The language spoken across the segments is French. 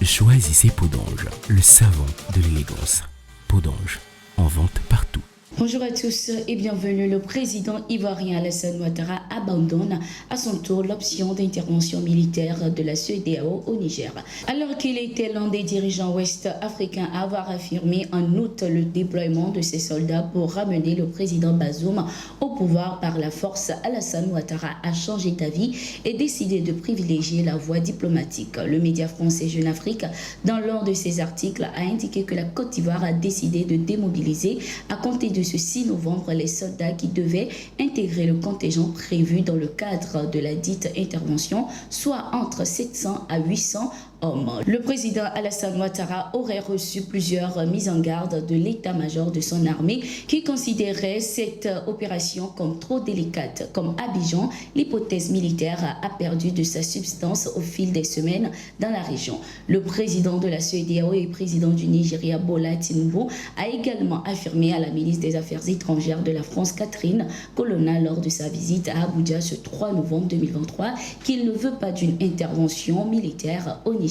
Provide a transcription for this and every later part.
choisissez Podange, le savon de l'élégance. Podange, en vente partout. Bonjour à tous et bienvenue. Le président ivoirien Alassane Ouattara abandonne à son tour l'option d'intervention militaire de la CEDEAO au Niger. Alors qu'il était l'un des dirigeants ouest-africains à avoir affirmé en août le déploiement de ses soldats pour ramener le président Bazoum au pouvoir par la force, Alassane Ouattara a changé d'avis et décidé de privilégier la voie diplomatique. Le média français Jeune Afrique, dans l'un de ses articles, a indiqué que la Côte d'Ivoire a décidé de démobiliser à compter de ce 6 novembre les soldats qui devaient intégrer le contingent prévu dans le cadre de la dite intervention, soit entre 700 à 800 hommes. Le président Alassane Ouattara aurait reçu plusieurs mises en garde de l'état-major de son armée qui considérait cette opération comme trop délicate. Comme Abidjan, l'hypothèse militaire a perdu de sa substance au fil des semaines dans la région. Le président de la CEDEAO et président du Nigeria, Bola Tinubu, a également affirmé à la ministre des Affaires étrangères de la France, Catherine Colonna, lors de sa visite à Abuja ce 3 novembre 2023, qu'il ne veut pas d'une intervention militaire au Niger.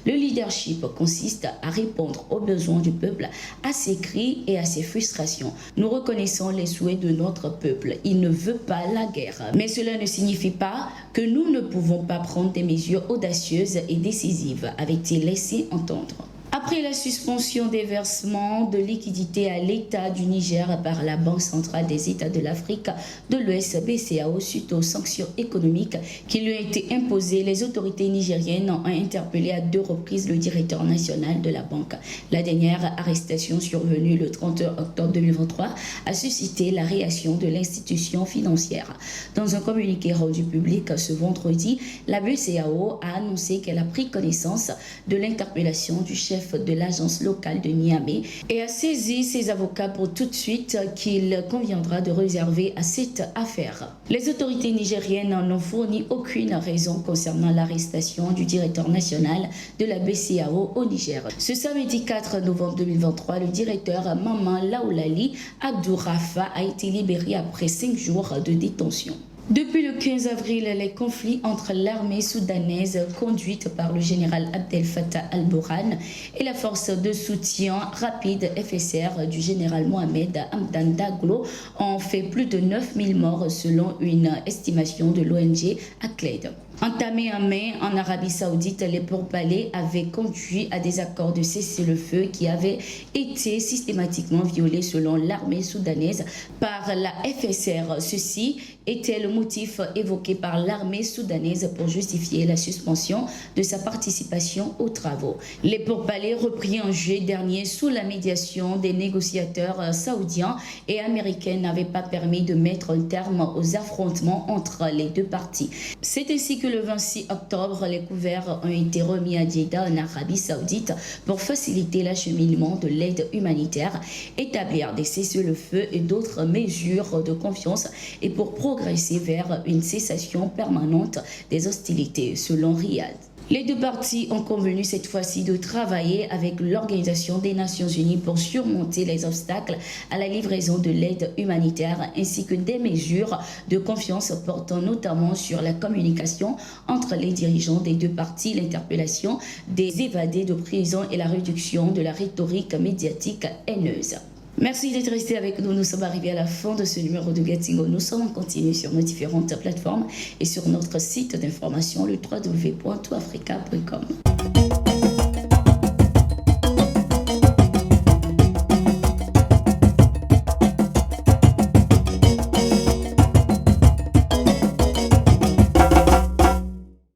Le leadership consiste à répondre aux besoins du peuple, à ses cris et à ses frustrations. Nous reconnaissons les souhaits de notre peuple. Il ne veut pas la guerre. Mais cela ne signifie pas que nous ne pouvons pas prendre des mesures audacieuses et décisives, avait-il laissé entendre. Après la suspension des versements de liquidités à l'État du Niger par la Banque centrale des États de l'Afrique de l'Ouest BCAO suite aux sanctions économiques qui lui ont été imposées, les autorités nigériennes ont interpellé à 2 reprises le directeur national de la banque. La dernière arrestation survenue le 30 octobre 2023 a suscité la réaction de l'institution financière. Dans un communiqué rendu public ce vendredi, la BCAO a annoncé qu'elle a pris connaissance de l'interpellation du chef de l'agence locale de Niamey et a saisi ses avocats pour tout de suite qu'il conviendra de réserver à cette affaire. Les autorités nigériennes n'ont fourni aucune raison concernant l'arrestation du directeur national de la BCAO au Niger. Ce samedi 4 novembre 2023, le directeur Maman Laoulali Abdourafa a été libéré après 5 jours de détention. Depuis le 15 avril, les conflits entre l'armée soudanaise conduite par le général Abdel Fattah al-Burhan et la force de soutien rapide FSR du général Mohamed Hamdan Daglo ont fait plus de 9000 morts selon une estimation de l'ONG Acled. Entamés en mai en Arabie Saoudite, les pourparlers avaient conduit à des accords de cessez-le-feu qui avaient été systématiquement violés selon l'armée soudanaise par la FSR. Ceci était le motif évoqué par l'armée soudanaise pour justifier la suspension de sa participation aux travaux. Les pourparlers repris en juillet dernier sous la médiation des négociateurs saoudiens et américains n'avaient pas permis de mettre un terme aux affrontements entre les deux parties. C'est ainsi que le 26 octobre, les couverts ont été remis à Jeddah en Arabie Saoudite pour faciliter l'acheminement de l'aide humanitaire, établir des cessez-le-feu et d'autres mesures de confiance et pour progresser vers une cessation permanente des hostilités, selon Riyad. Les deux parties ont convenu cette fois-ci de travailler avec l'Organisation des Nations Unies pour surmonter les obstacles à la livraison de l'aide humanitaire ainsi que des mesures de confiance portant notamment sur la communication entre les dirigeants des deux parties, l'interpellation des évadés de prison et la réduction de la rhétorique médiatique haineuse. Merci d'être resté avec nous. Nous sommes arrivés à la fin de ce numéro de Gatingo. Nous sommes en continu sur nos différentes plateformes et sur notre site d'information, le www.toutafrica.com.